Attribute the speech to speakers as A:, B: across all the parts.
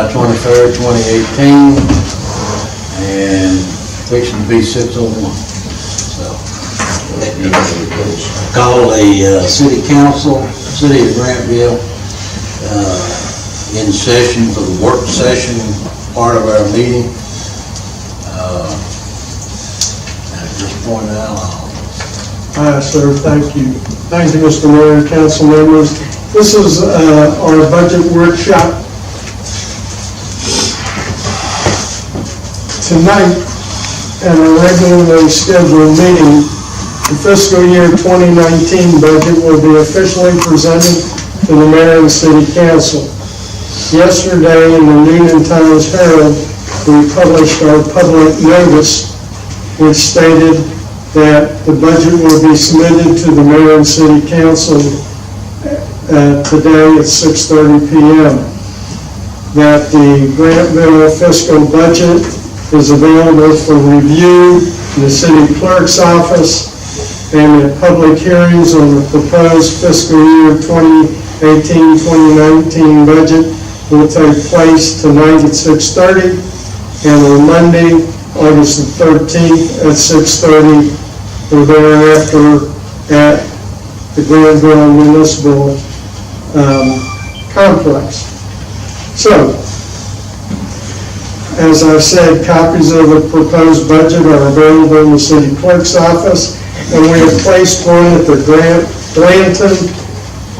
A: 23rd, 2018, and fixing to be 6:01. So, call a city council, city of Grantville, in session for the work session part of our meeting. At this point now,
B: Hi, sir. Thank you. Thank you, Mr. Mayor and council members. This is our budget workshop. Tonight, at our regularly scheduled meeting, the fiscal year 2019 budget will be officially presented to the mayor and city council. Yesterday, in the Noonan Times-Herald, we published our public notice, which stated that the budget will be submitted to the mayor and city council today at 6:30 p.m. That the Grantville fiscal budget is available for review in the city clerk's office, and that public hearings on the proposed fiscal year 2018-2019 budget will take place tonight at 6:30 and on Monday, August the 13th at 6:30, or thereafter at the Grantville Municipal Complex. So, as I said, copies of the proposed budget are available in the city clerk's office, and we have placed one at the Glanton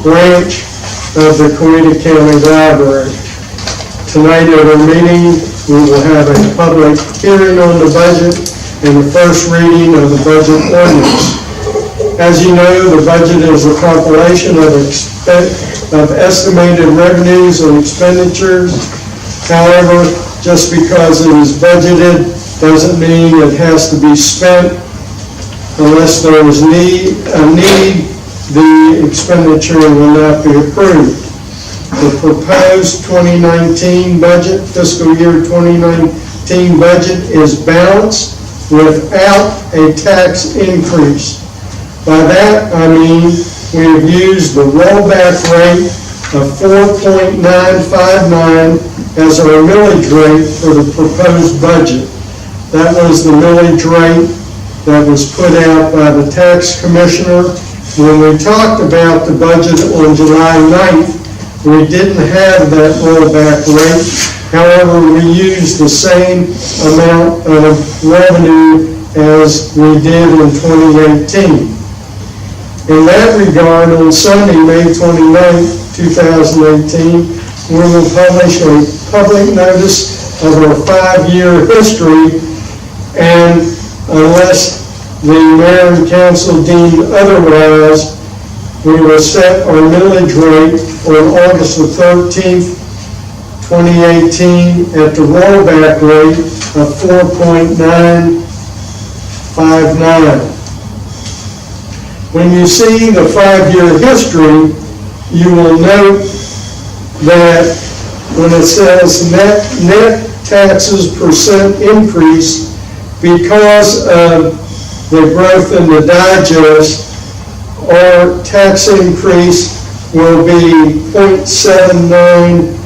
B: branch of the Coweta County Library. Tonight at our meeting, we will have a public hearing on the budget and the first reading of the budget ordinance. As you know, the budget is a compilation of estimated revenues and expenditures. However, just because it is budgeted doesn't mean it has to be spent. Unless there is a need, the expenditure will not be approved. The proposed 2019 budget, fiscal year 2019 budget, is balanced without a tax increase. By that, I mean we have used the rollback rate of 4.959 as our millage rate for the proposed budget. That was the millage rate that was put out by the tax commissioner. When we talked about the budget on July 9th, we didn't have that rollback rate. However, we used the same amount of revenue as we did in 2018. In that regard, on Sunday, May 29th, 2018, we will publish a public notice of our 5-year history, and unless the mayor and council deem otherwise, we will set our millage rate on August the 13th, 2018 at the rollback rate of 4.959. When you see the 5-year history, you will note that when it says net taxes percent increase, because of the growth in the digest, our tax increase will be 0.79%.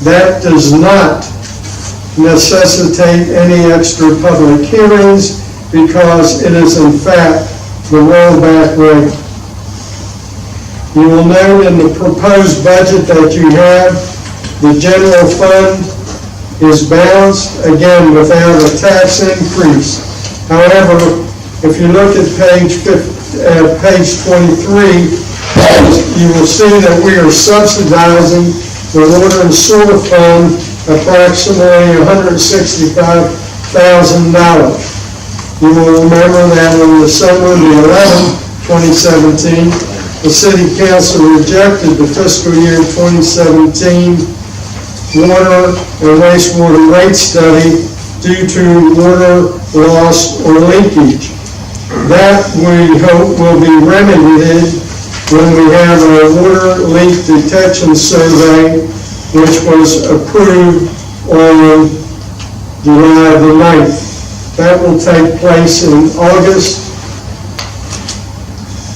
B: That does not necessitate any extra public hearings because it is in fact the rollback rate. You will note in the proposed budget that you have, the general fund is balanced, again, without a tax increase. However, if you look at page 23, you will see that we are subsidizing the water and sewer fund approximately $165,000. You will remember that on December the 11th, 2017, the City Council rejected the fiscal year 2017 water and wastewater rate study due to water loss or leakage. That, we hope, will be remedied when we have a water leak detection survey, which was approved on July the 9th. That will take place in August.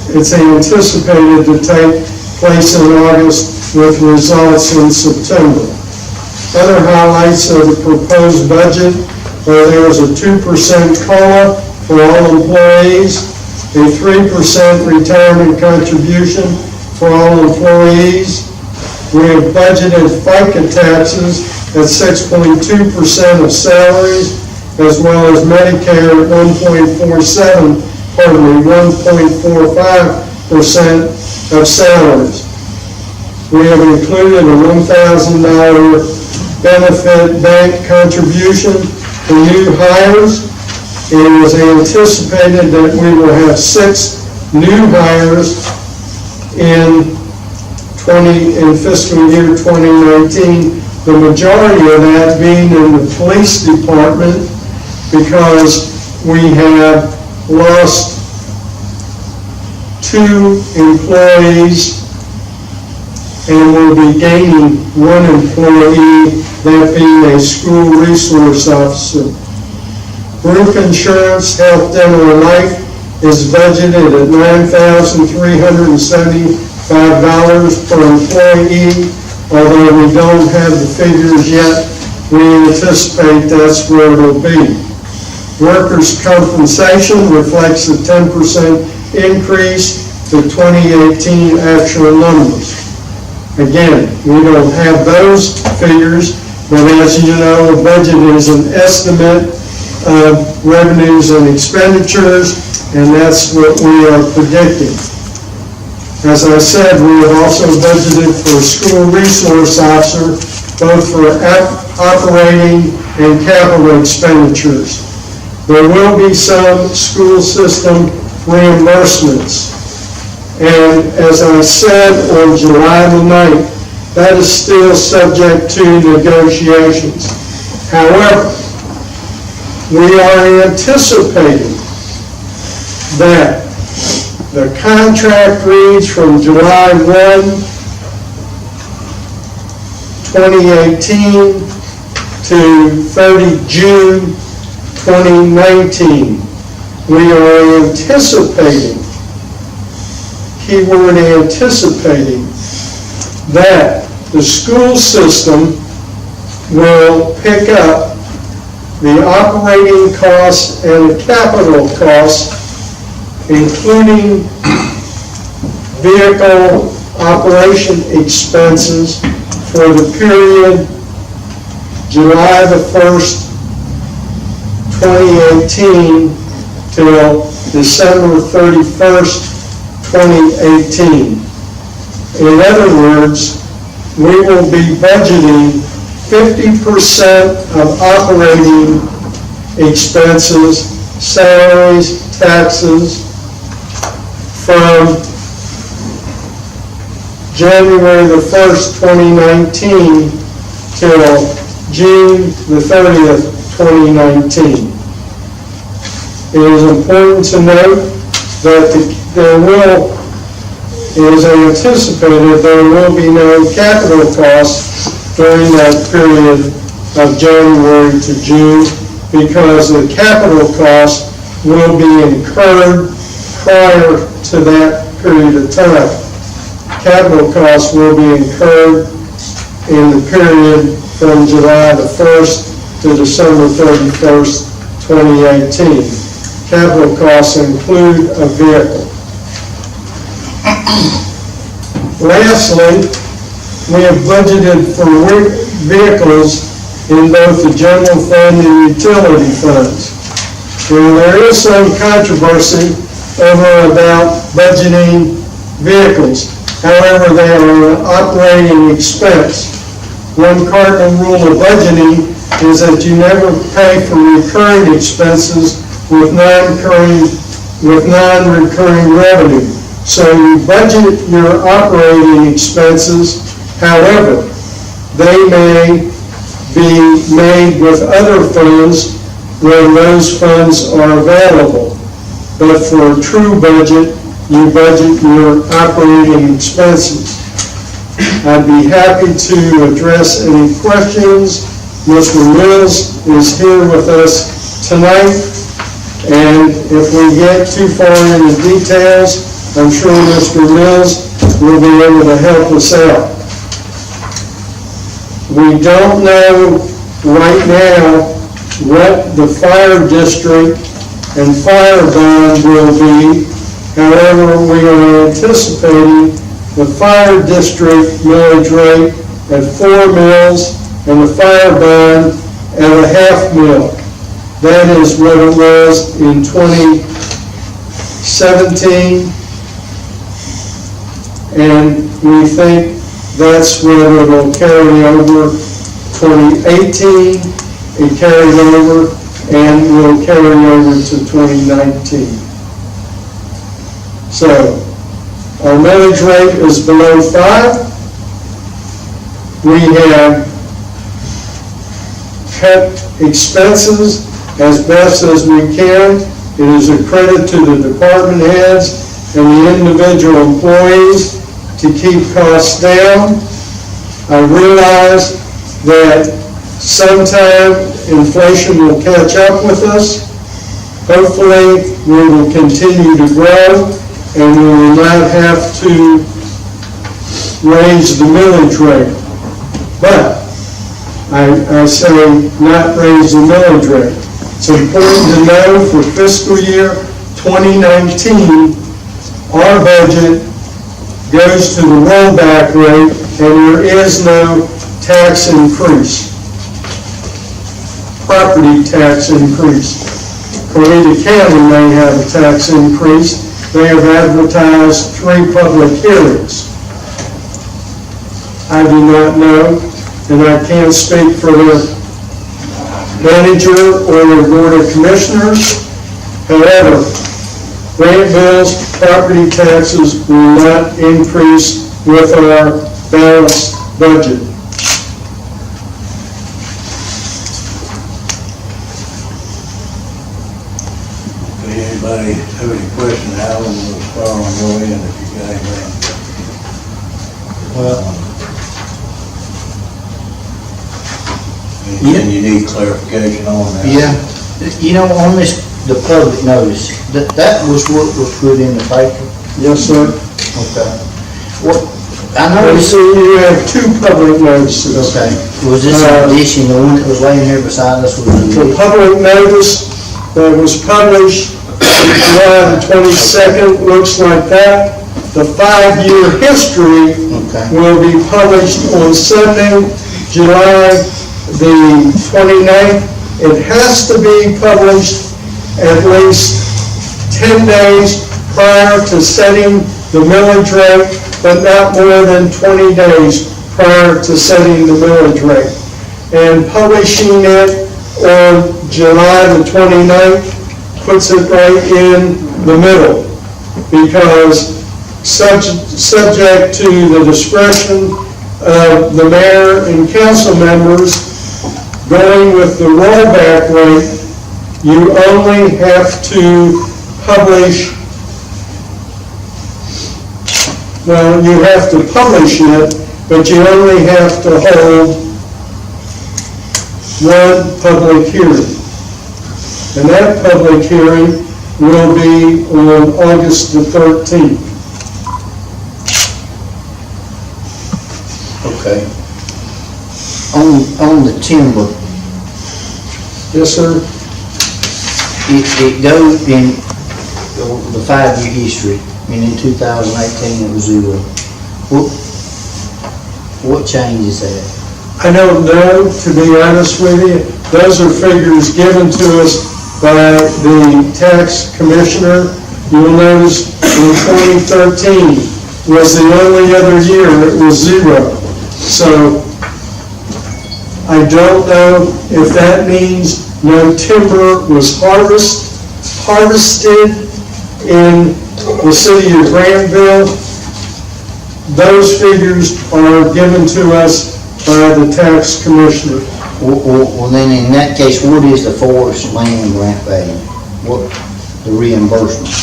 B: It's anticipated to take place in August with results in September. Other highlights of the proposed budget are there was a 2% COLA for all employees, a 3% retirement contribution for all employees. We have budgeted FICA taxes at 6.2% of salaries, as well as Medicare at 1.45% of salaries. We have included a $1,000 benefit bank contribution for new hires. It is anticipated that we will have 6 new hires in fiscal year 2019, the majority of that being in the police department, because we have lost 2 employees and will be gaining 1 employee, that being a school resource officer. Group insurance, health, dental, and life is budgeted at $9,375 per employee. Although we don't have the figures yet, we anticipate that's where it'll be. Workers' compensation reflects a 10% increase to 2018 actual numbers. Again, we don't have those figures, but as you know, a budget is an estimate of revenues and expenditures, and that's what we are predicting. As I said, we have also budgeted for a school resource officer, both for operating and capital expenditures. There will be some school system reimbursements. And as I said on July the 9th, that is still subject to negotiations. However, we are anticipating that the contract reads from July 1, 2018 to 30 June 2019. We are anticipating, keyword anticipating, that the school system will pick up the operating costs and the capital costs, including vehicle operation expenses for the period July the 1st, 2018 till December 31st, 2018. In other words, we will be budgeting 50% of operating expenses, salaries, taxes, from January the 1st, 2019 till June the 30th, 2019. It is important to note that it is anticipated there will be no capital costs during that period of January to June, because the capital costs will be incurred prior to that period of time. Capital costs will be incurred in the period from July the 1st to December 31st, 2018. Capital costs include a vehicle. Lastly, we have budgeted for vehicles in both the general fund and utility funds. There is some controversy over about budgeting vehicles. However, they are an operating expense. One cardinal rule of budgeting is that you never pay for recurring expenses with non-recurring revenue. So you budget your operating expenses. However, they may be made with other funds when those funds are available. But for a true budget, you budget your operating expenses. I'd be happy to address any questions. Mr. Mills is here with us tonight, and if we get too far into details, I'm sure Mr. Mills will be able to help us out. We don't know right now what the fire district and fire bond will be. However, we are anticipating the fire district millage rate at 4 mils and the fire bond at a half mil. That is what it was in 2017, and we think that's what it will carry over 2018, it carried over, and will carry over to 2019. So, our millage rate is below 5. We have cut expenses as best as we can. It is a credit to the department heads and the individual employees to keep costs down. I realize that sometime inflation will catch up with us. Hopefully, we will continue to grow and we will not have to raise the millage rate. But I say not raise the millage rate. It's important to know for fiscal year 2019, our budget goes to the rollback rate and there is no tax increase, property tax increase. Coweta County may have a tax increase. They have advertised 3 public hearings. I do not know, and I can't speak for the manager or the board of commissioners. However, Grantville's property taxes will not increase with our balanced budget.
A: Okay, anybody have any questions, Alan, we'll start on your end if you got anything.
C: Well,
A: Anything you need clarification on that?
C: yeah, you know, on this, the public notice, that was what was put in the paper?
B: Yes, sir.
C: Okay. What, I
B: So
C: noticed,
B: you have 2 public notices.
C: okay, was this an addition, the one that was laying here beside us was an
B: The
C: addition?
B: public notice that was published July the 22nd looks like that. The 5-year history
C: Okay.
B: will be published on Sunday, July the 29th. It has to be published at least 10 days prior to setting the millage rate, but not more than 20 days prior to setting the millage rate. And publishing it on July the 29th puts it right in the middle, because subject to the discretion of the mayor and council members, going with the rollback rate, you only have to publish, well, you have to publish it, but you only have to hold 1 public hearing. And that public hearing will be on August the 13th.
C: Okay. On the timber,
B: Yes, sir?
C: it goes in the 5-year history, and in 2018 it was 0. What changes that?
B: I don't know, to be honest with you. Those are figures given to us by the tax commissioner. You'll notice in 2013 was the only other year it was 0. So I don't know if that means no timber was harvested in the city of Grantville. Those figures are given to us by the tax commissioner.
C: Well, then in that case, what is the forest land grant value? What, the reimbursement?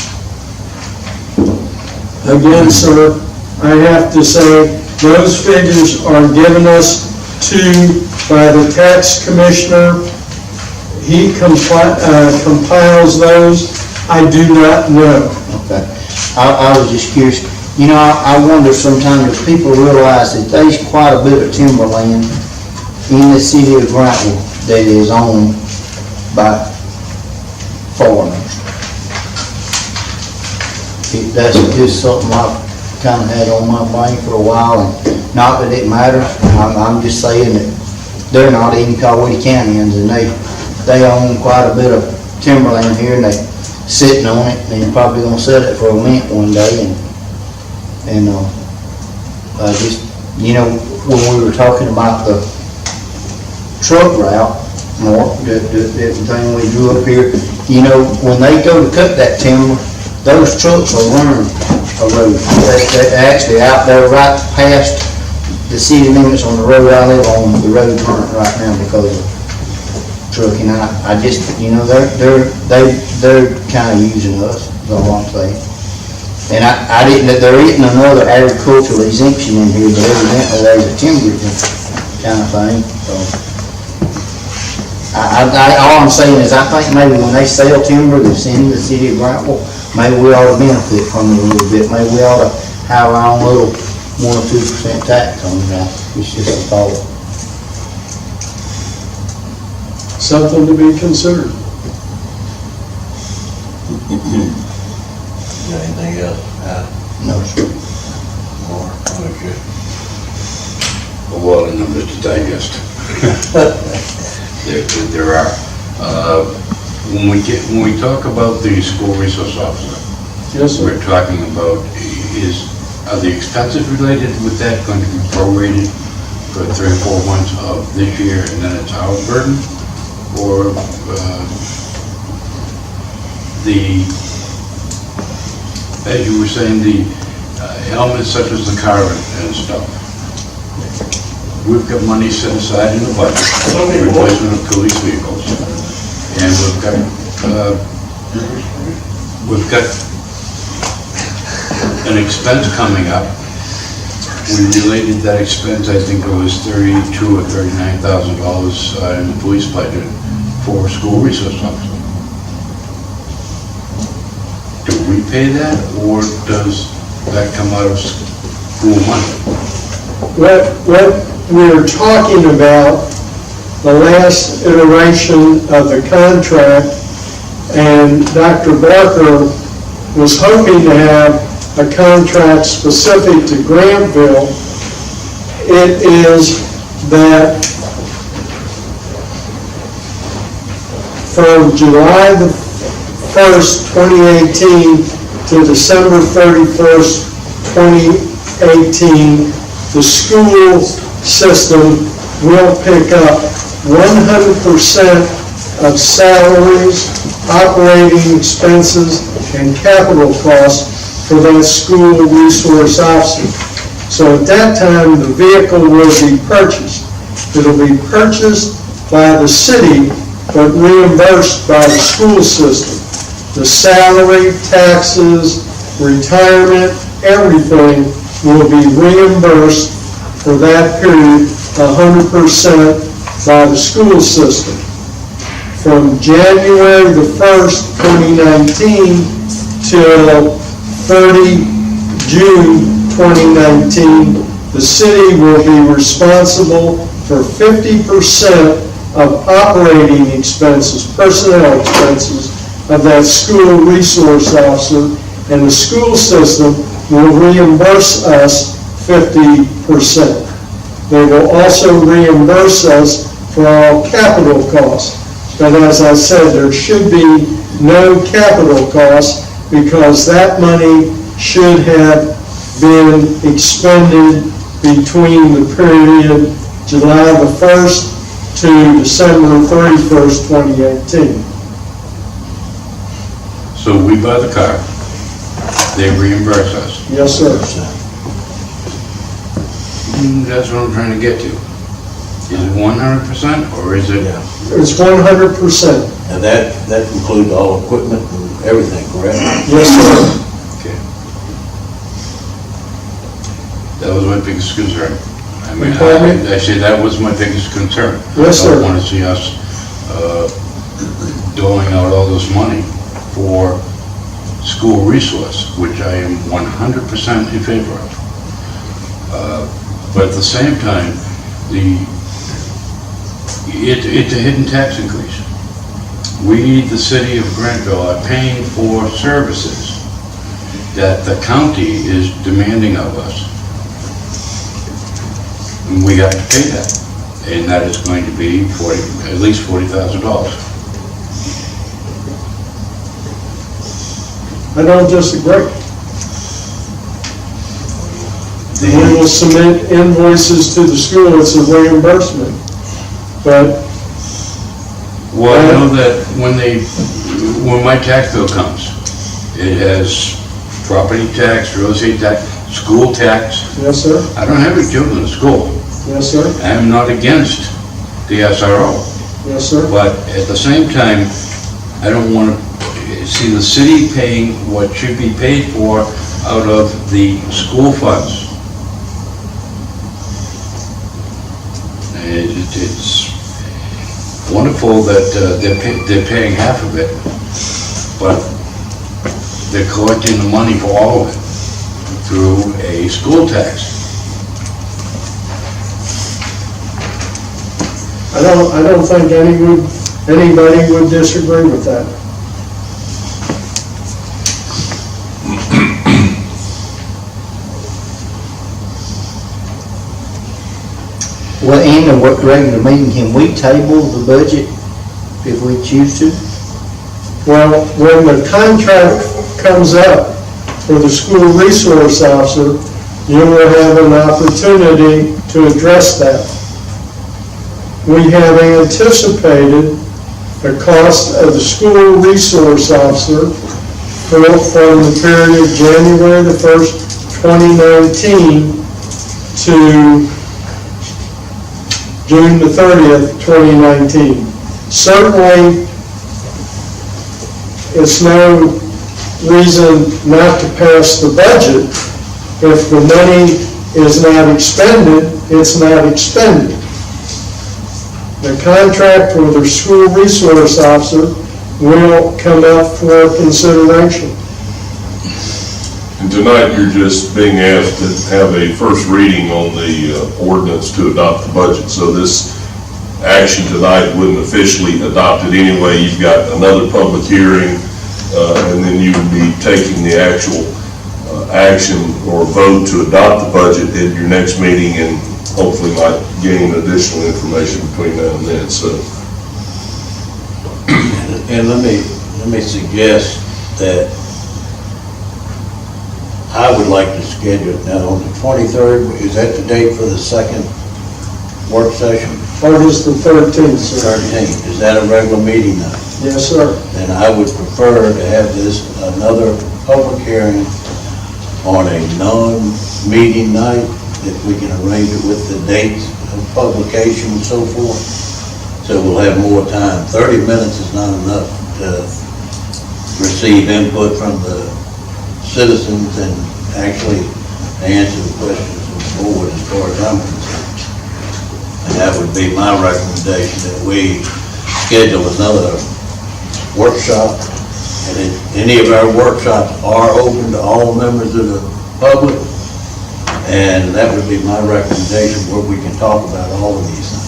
B: Again, sir, I have to say, those figures are given us by the tax commissioner. He compiles those. I do not know.
C: Okay. I was just curious. You know, I wonder sometimes if people realize that there's quite a bit of timberland in the city of Grantville that is owned by foreigners. That's just something I've kind of had on my brain for a while, and not that it matters. I'm just saying that they're not even Coweta Countyans, and they own quite a bit of timberland here, and they sitting on it, and they're probably gonna sell it for a mint one day, and just, you know, when we were talking about the truck route, more, the thing we drew up here, you know, when they go to cut that timber, those trucks will run a road. They're actually out there right past the city limits on the road I live on. The road's running right now because of trucking. I just, you know, they're kind of using us, is all I'm saying. And I didn't, there isn't another agricultural exemption in here, but evidently there's a timber kind of thing, so. All I'm saying is I think maybe when they sell timber that's in the city of Grantville, maybe we ought to benefit from it a little bit. Maybe we ought to have our own little 1 or 2% tax on that. It's just a thought.
B: Something to be considered.
A: Anything else?
C: No, sir.
A: More? Okay.
D: Well, in the Mr. Digest. There are. When we talk about the school resource officer,
B: Yes, sir.
D: we're talking about are the expenses related with that going to be prorated for 3 or 4 months of this year and then it's our burden? Or as you were saying, the elements such as the car and stuff, we've got money set aside in the budget for replacement of police vehicles, and we've got an expense coming up. We related that expense, I think it was $32,000 or $39,000 in the police budget for school resource officer. Do we pay that, or does that come out of school money?
B: What we're talking about, the last iteration of the contract, and Dr. Barker was hoping to have a contract specific to Grantville. It is that from July the 1st, 2018 to December 31st, 2018, the school system will pick up 100% of salaries, operating expenses, and capital costs for that school resource officer. So at that time, the vehicle will be purchased. It'll be purchased by the city, but reimbursed by the school system. The salary, taxes, retirement, everything will be reimbursed for that period 100% by the school system. From January the 1st, 2019 till 30 June 2019, the city will be responsible for 50% of operating expenses, personnel expenses, of that school resource officer, and the school system will reimburse us 50%. They will also reimburse us for all capital costs. But as I said, there should be no capital costs because that money should have been expended between the period July the 1st to December 31st, 2018.
D: So we buy the car, they reimburse us.
B: Yes, sir.
D: That's what I'm trying to get to. Is it 100% or is it?
A: Yeah.
B: It's 100%.
A: And that includes all equipment and everything, correct?
B: Yes, sir.
D: Okay. That was my biggest concern. I mean,
B: Okay.
D: I say that was my biggest concern.
B: Yes,
D: I
B: sir.
D: don't want to see us doling out all this money for school resource, which I am 100% in favor of. But at the same time, It's a hidden tax increase. We, the city of Grantville, are paying for services that the county is demanding of us. And we have to pay that. And that is going to be at least $40,000.
B: I don't disagree. We will submit invoices to the school, it's a reimbursement, but.
D: Well, I know that when my tax bill comes, it has property tax, real estate tax, school tax.
B: Yes, sir.
D: I don't have any children in school.
B: Yes, sir.
D: I'm not against the SRO.
B: Yes, sir.
D: But at the same time, I don't want to see the city paying what should be paid for out of the school funds. It's wonderful that they're paying half of it, but they're collecting the money for all of it through a school tax.
B: I don't think anybody would disagree with that.
C: Well, in the regular meeting, can we table the budget if we choose to?
B: Well, when the contract comes up for the school resource officer, you will have an opportunity to address that. We have anticipated the cost of the school resource officer from the period of January the 1st, 2019 to June the 30th, 2019. Certainly, it's no reason not to pass the budget. If the money is not expended, it's not expended. The contract for the school resource officer will come up for consideration.
E: And tonight, you're just being asked to have a first reading on the ordinance to adopt the budget. So this action tonight wouldn't officially adopt it anyway. You've got another public hearing, and then you would be taking the actual action or vote to adopt the budget at your next meeting, and hopefully might gain additional information between now and then. So,
A: And let me suggest that I would like to schedule it now on the 23rd. Is that the date for the second work session?
B: August the 13th, sir.
A: 13th. Is that a regular meeting night?
B: Yes, sir.
A: Then I would prefer to have this another public hearing on a non-meeting night, if we can arrange it with the dates of publication and so forth. So we'll have more time. 30 minutes is not enough to receive input from the citizens and actually answer the questions of the board as far as I'm concerned. And that would be my recommendation, that we schedule another workshop. And any of our workshops are open to all members of the public. And that would be my recommendation, where we can talk about all of these things.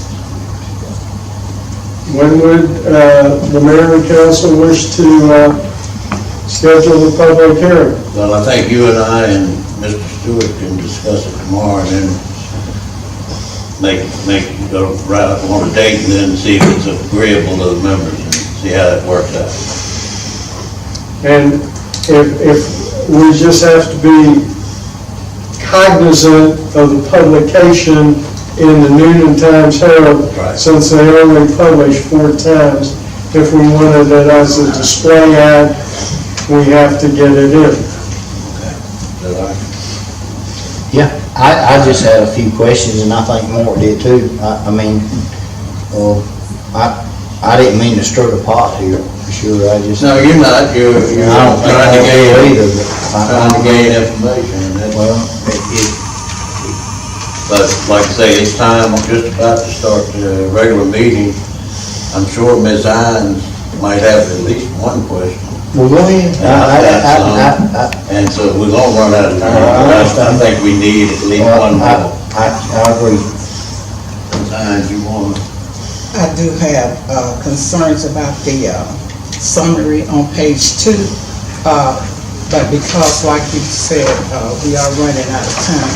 B: When would the mayor and council wish to schedule the public hearing?
A: Well, I think you and I and Mr. Stewart can discuss it tomorrow, and then go right up on a date, and then see if it's agreeable to the members, and see how that works out.
B: And if we just have to be cognizant of the publication in the Noon and Times Herald,
A: Right.
B: since they only publish 4 times. If we wanted it as a display ad, we have to get it in.
A: Okay. Is that all right?
C: Yeah, I just had a few questions, and I think Mort did too. I mean, I didn't mean to stir the pot here, for sure. I just.
A: No, you're not. You're
C: I don't think
A: trying to
C: I
A: gain,
C: will either,
A: trying to gain information, and that's,
C: Well,
A: but like I say, it's time, I'm just about to start the regular meeting. I'm sure Ms. Hines might have at least one question.
C: well, go ahead.
A: And so we're gonna run out of time. I think we need at least one more.
C: I agree.
A: Ms. Hines, you wanna?
F: I do have concerns about the summary on page 2, but because, like you said, we are running out of time,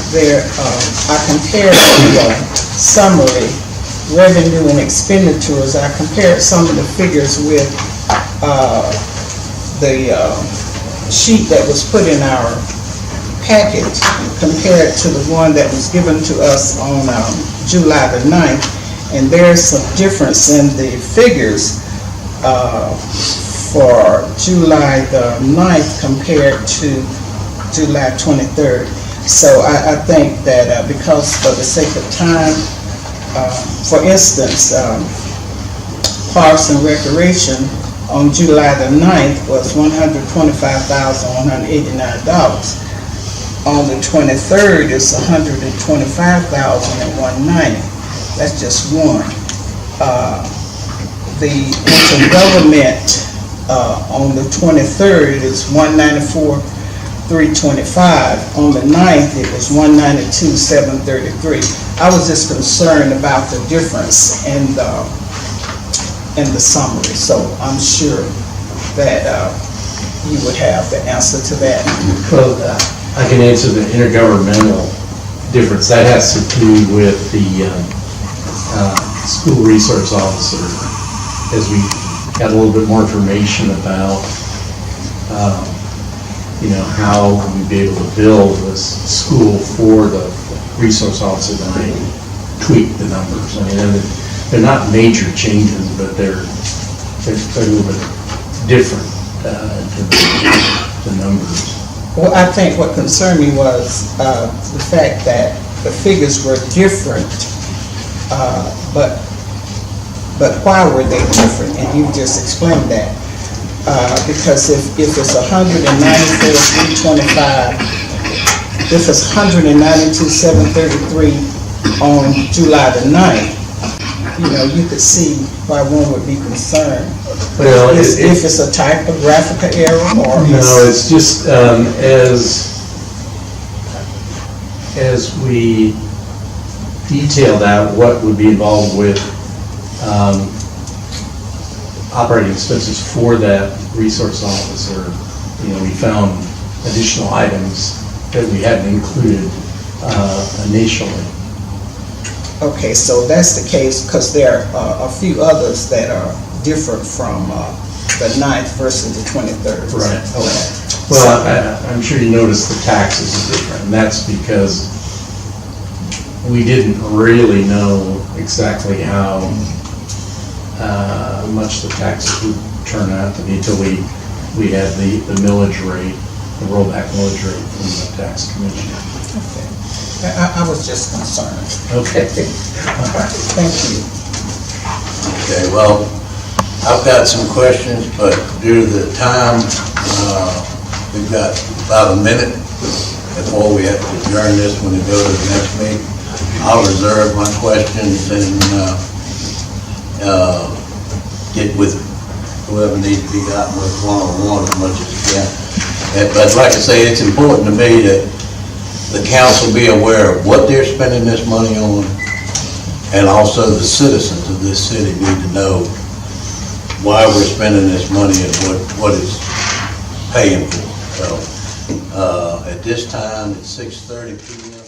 F: I compared the summary, revenue and expenditures, I compared some of the figures with the sheet that was put in our packet compared to the one that was given to us on July the 9th. And there's some difference in the figures for July the 9th compared to July 23rd. So I think that because for the sake of time, for instance, Parks and Recreation on July the 9th was $125,189. On the 23rd, it's $125,190. That's just one. The intergovernment on the 23rd is $194,325. On the 9th, it was $192,733. I was just concerned about the difference in the summary, so I'm sure that you would have the answer to that.
G: Well, I can answer the intergovernmental difference. That has to do with the school resource officer, as we got a little bit more information about, how we'd be able to build this school for the resource officer, then they tweak the numbers. I mean, they're not major changes, but they're a little bit different to the numbers.
F: Well, I think what concerned me was the fact that the figures were different, but why were they different? And you just explained that. Because if it's $194,325, if it's $192,733 on July the 9th, you could see why one would be concerned.
G: Well,
F: if it's a typographical error or...
G: No, it's just as we detailed out what would be involved with operating expenses for that resource officer, we found additional items that we hadn't included initially.
F: Okay, so that's the case, because there are a few others that are different from the 9th versus the 23rd.
G: Right.
F: Okay.
G: Well, I'm sure you noticed the taxes are different, and that's because we didn't really know exactly how much the taxes would turn out to be until we had the millage rate, the rollback millage rate from the tax commission.
F: Okay. I was just concerned.
G: Okay.
F: All right, thank you.
A: Okay, well, I've got some questions, but due to the time, we've got about a minute before we have to adjourn this when we go to the next meeting. I'll reserve my questions and get with whoever needs to be gotten with one-on-one as much as we can. But like I say, it's important to me that the council be aware of what they're spending this money on, and also the citizens of this city need to know why we're spending this money and what it's paying for. So at this time, it's 6:30 p.m.